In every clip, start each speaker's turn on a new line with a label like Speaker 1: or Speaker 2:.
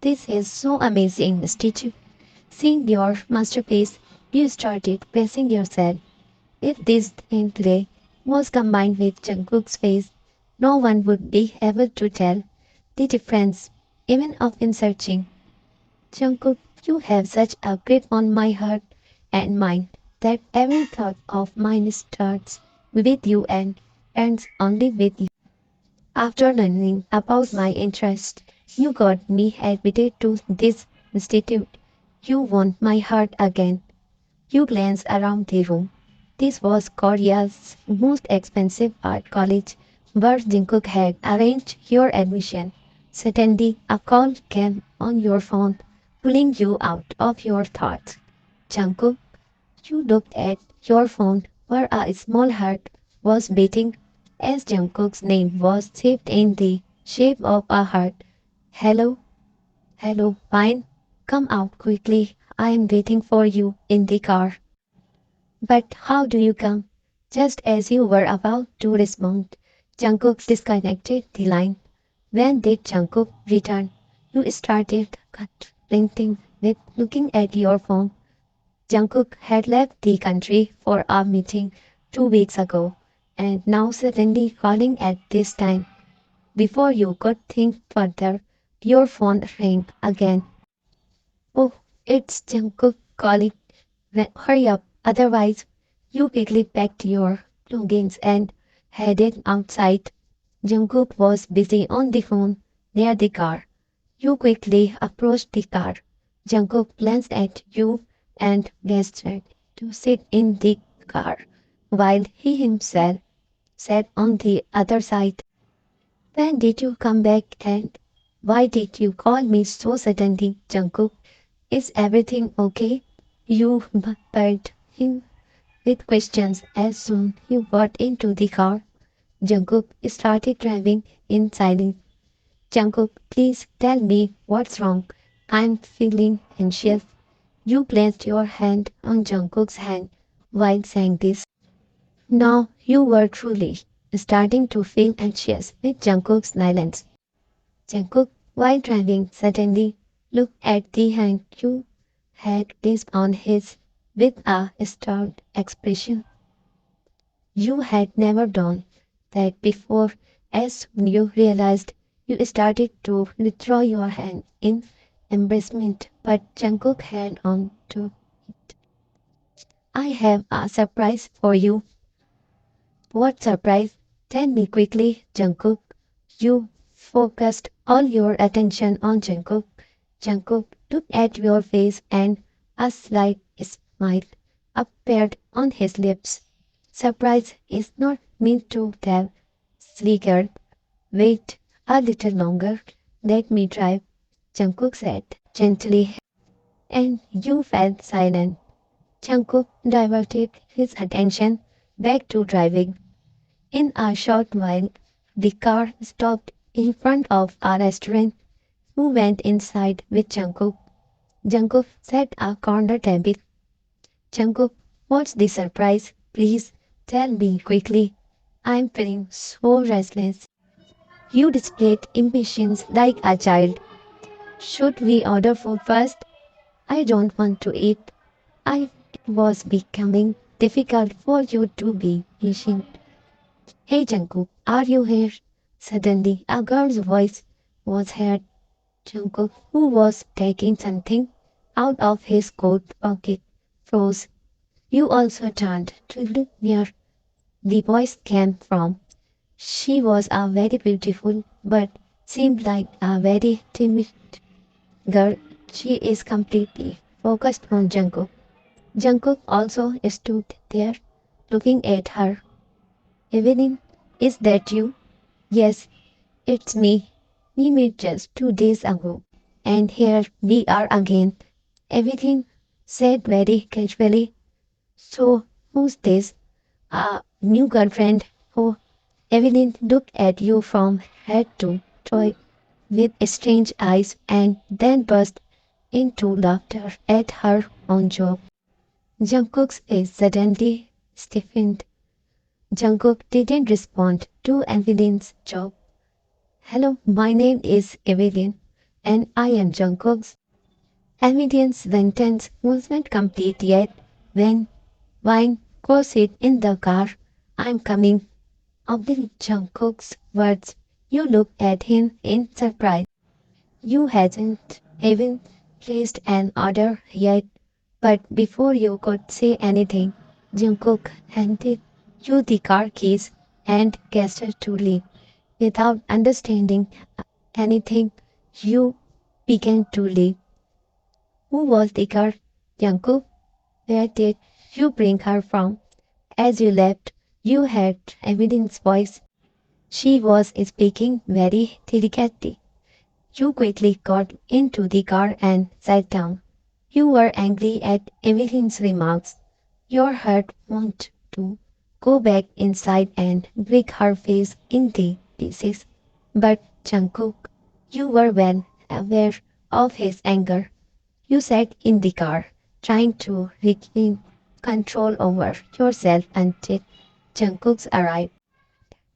Speaker 1: This is so amazing, Stitch. Seeing your masterpiece, you started pacing yourself. If this gameplay was combined with Jungkook's face, no one would be able to tell the difference, even of in searching. Jungkook, you have such a grip on my heart and mind that every thought of mine starts with you and ends only with you. After learning about my interest, you got me admitted to this institute. You want my heart again. You glanced around the room. This was Korea's most expensive art college, where Jungkook had arranged your admission. Suddenly, a call came on your phone, pulling you out of your thoughts. Jungkook, you looked at your phone, where a small heart was beating, as Jungkook's name was shaped in the shape of a heart. Hello, hello, fine. Come out quickly. I am waiting for you in the car. But how do you come? Just as you were about to respond, Jungkook disconnected the line. When did Jungkook return? You started blinking with looking at your phone. Jungkook had left the country for a meeting 2 weeks ago, and now suddenly calling at this time. Before you could think further, your phone rang again. Oh, it's Jungkook calling. Hurry up, otherwise you quickly packed your belongings and headed outside. Jungkook was busy on the phone near the car. You quickly approached the car. Jungkook glanced at you and gestured to sit in the car, while he himself sat on the other side. When did you come back and why did you call me so suddenly, Jungkook? Is everything okay? You barred him with questions as soon he got into the car. Jungkook started driving in silence. Jungkook, please tell me what's wrong. I'm feeling anxious. You placed your hand on Jungkook's hand while saying this. Now you were truly starting to feel anxious with Jungkook's silence. Jungkook, while driving, suddenly looked at the hand you had placed on his with a startled expression. You had never done that before. As soon you realized, you started to withdraw your hand in embarrassment, but Jungkook held on to it. I have a surprise for you. What surprise? Tell me quickly, Jungkook. You focused all your attention on Jungkook. Jungkook looked at your face and a slight smile appeared on his lips. Surprise is not meant to tell, Sleeker. Wait a little longer. Let me drive, Jungkook said gently, and you fell silent. Jungkook diverted his attention back to driving. In a short while, the car stopped in front of a restaurant. You went inside with Jungkook. Jungkook set a corner table. Jungkook, what's the surprise? Please tell me quickly. I'm feeling so restless. You displayed impatience like a child. Should we order food first? I don't want to eat. I it was becoming difficult for you to be patient. Hey Jungkook, are you here? Suddenly a girl's voice was heard. Jungkook, who was taking something out of his coat pocket, froze. You also turned to look where the voice came from. She was a very beautiful but seemed like a very timid girl. She is completely focused on Jungkook. Jungkook also stood there looking at her. Evelyn, is that you? Yes, it's me. We met just 2 days ago. And here we are again. Evelyn said very casually. So, who's this? A new girlfriend? Oh, Evelyn looked at you from head to toe with strange eyes and then burst into laughter at her own joke. Jungkook's face suddenly stiffened. Jungkook didn't respond to Evelyn's joke. Hello, my name is Evelyn. and I am Jungkook's. Emily's sentence wasn't complete yet when Wine goes it in the car. I'm coming. Obeying Jungkook's words, you look at him in surprise. You hadn't even placed an order yet, but before you could say anything, Jungkook handed you the car keys and gestured to leave. Without understanding anything, you began to leave. Who was the girl? Jungkook? Where did you bring her from? As you left, you heard Evelyn's voice. She was speaking very delicately. You quickly got into the car and sat down. You were angry at Evelyn's remarks. Your heart wanted to go back inside and break her face into pieces. But Jungkook, you were well aware of his anger. You sat in the car, trying to regain control over yourself until Jungkook arrived.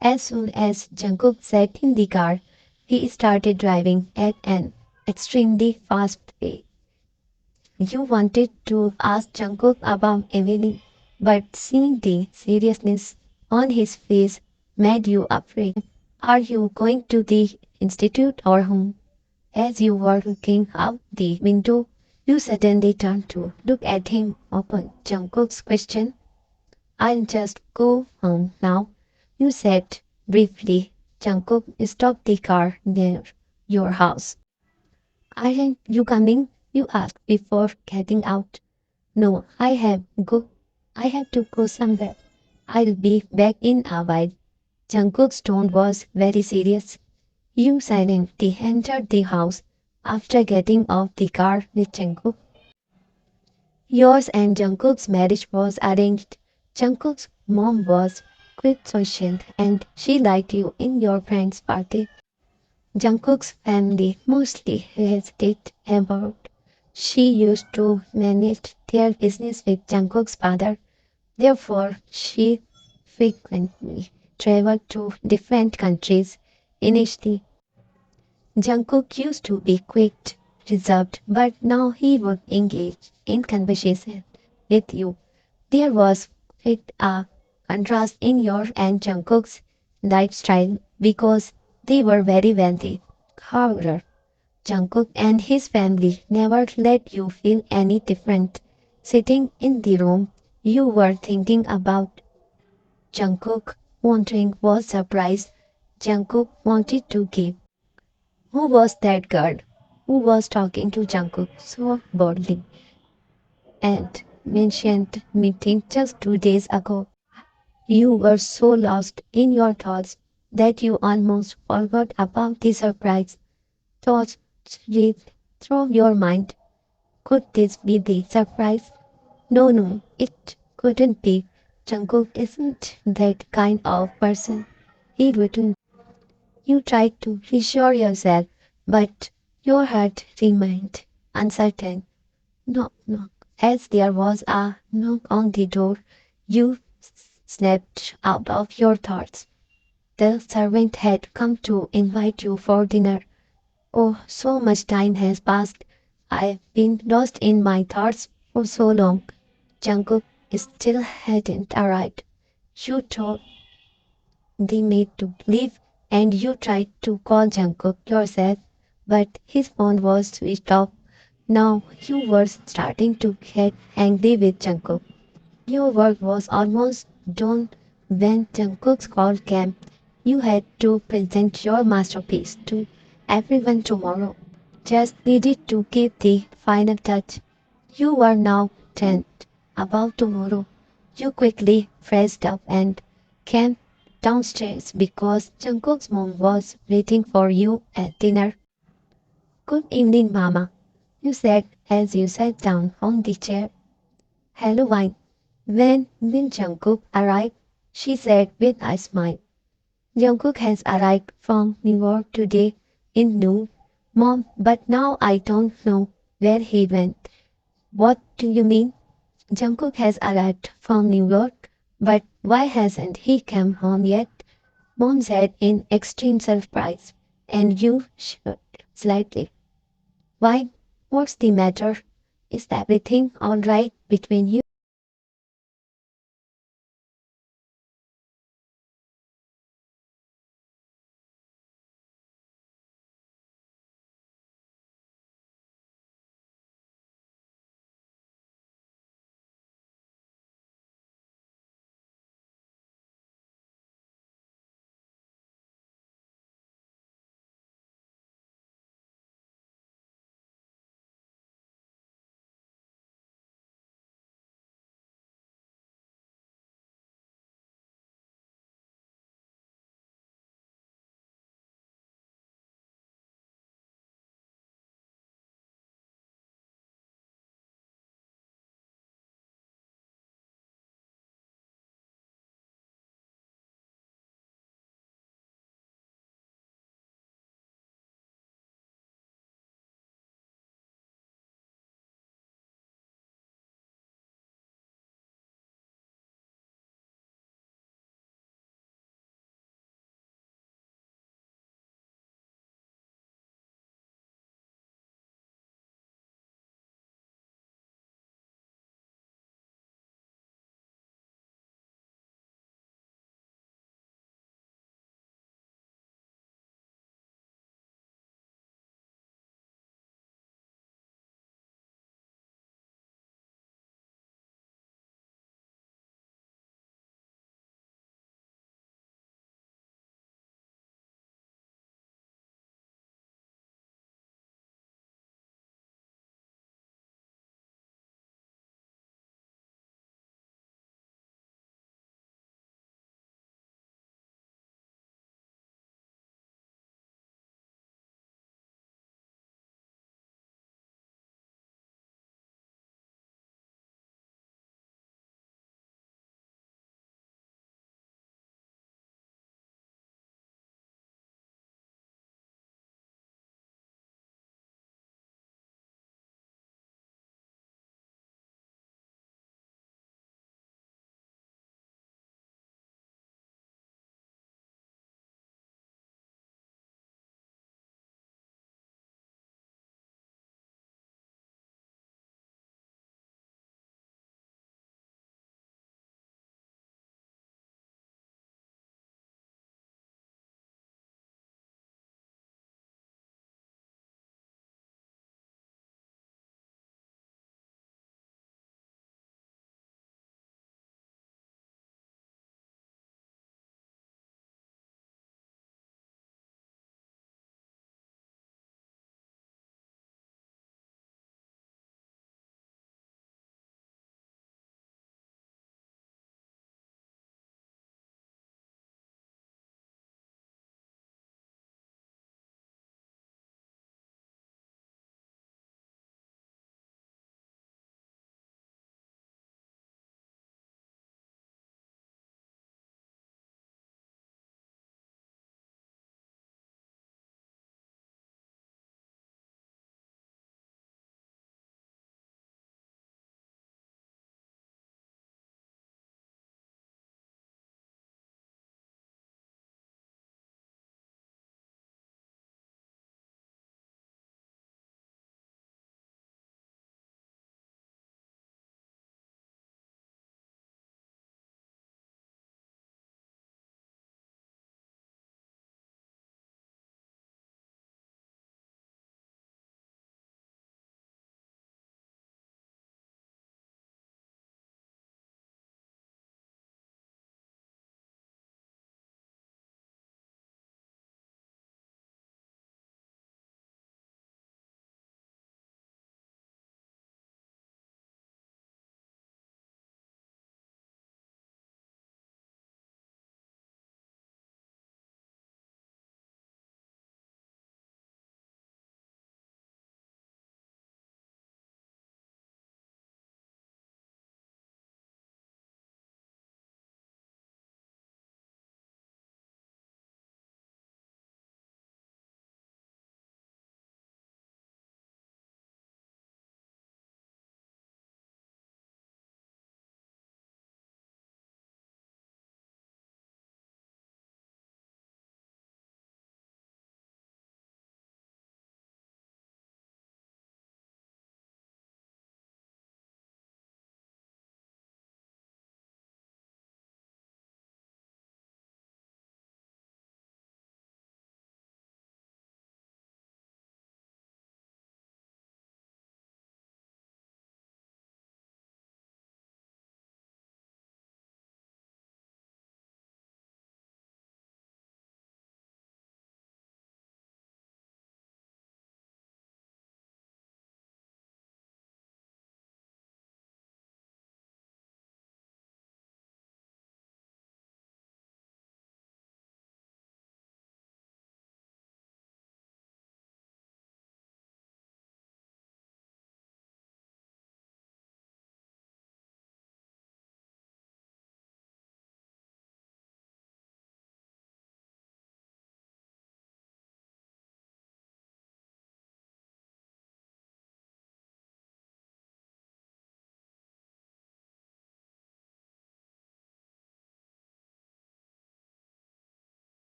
Speaker 1: As soon as Jungkook sat in the car, he started driving at an extremely fast pace. You wanted to ask Jungkook about Evelyn, but seeing the seriousness on his face made you afraid. Are you going to the institute or home? As you were looking out the window, you suddenly turned to look at him upon Jungkook's question. I'll just go home now, you said briefly. Jungkook stopped the car near your house. Aren't you coming? You asked before getting out. No, I have to go somewhere. I'll be back in a while. Jungkook's tone was very serious. You silently entered the house after getting off the car with Jungkook. Yours and Jungkook's marriage was arranged. Jungkook's mom was quite social and she liked you in your friend's party. Jungkook's family mostly hesitated about. She used to manage their business with Jungkook's father. Therefore, she frequently traveled to different countries. Initially, Jungkook used to be quite reserved, but now he would engage in conversation with you. There was quite a contrast in your and Jungkook's lifestyle because they were very wealthy. However, Jungkook and his family never let you feel any different. Sitting in the room, you were thinking about Jungkook, wondering what surprise Jungkook wanted to give. Who was that girl who was talking to Jungkook so boldly and mentioned meeting just 2 days ago? You were so lost in your thoughts that you almost forgot about the surprise. Thoughts raced through your mind. Could this be the surprise? No, no, it couldn't be. Jungkook isn't that kind of person. He wouldn't. You tried to reassure yourself, but your heart remained uncertain. Knock, knock. As there was a knock on the door, you snapped out of your thoughts. The servant had come to invite you for dinner. Oh, so much time has passed. I've been lost in my thoughts for so long. Jungkook still hadn't arrived. You told the maid to leave and you tried to call Jungkook yourself, but his phone was switched off. Now you were starting to get angry with Jungkook. Your work was almost done when Jungkook's call came. You had to present your masterpiece to everyone tomorrow. Just needed to give the final touch. You were now tense about tomorrow. You quickly dressed up and came downstairs because Jungkook's mom was waiting for you at dinner. Good evening, Mama, you said as you sat down on the chair. Hello, Wine. When Jungkook arrived, she said with a smile. Jungkook has arrived from New York today in noon, Mom, but now I don't know where he went. What do you mean? Jungkook has arrived from New York, but why hasn't he come home yet? Mom said in extreme surprise, and you shook slightly. Why? What's the matter? Is everything alright between you?